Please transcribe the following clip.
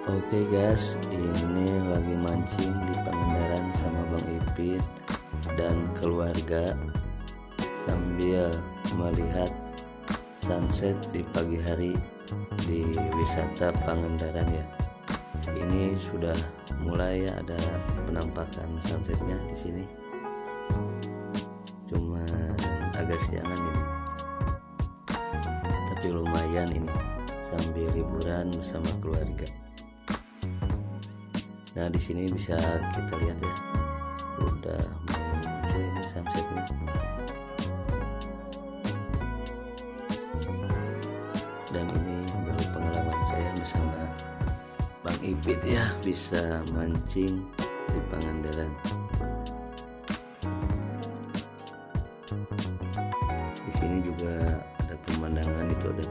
Oke guys, ini lagi mancing di Pangandaran sama Bang Ipin dan keluarga sambil melihat sunset di pagi hari di wisata Pangandaran ya. Ini sudah mulai ya, ada penampakan sunsetnya di sini. Cuma agak siangan ini, tapi lumayan ini sambil liburan bersama keluarga. Nah, di sini bisa kita lihat ya, udah muncul ini sunsetnya. Dan ini baru pengalaman saya bersama Bang Ipit ya, bisa mancing di Pangandaran. Di sini juga ada pemandangan, itu ada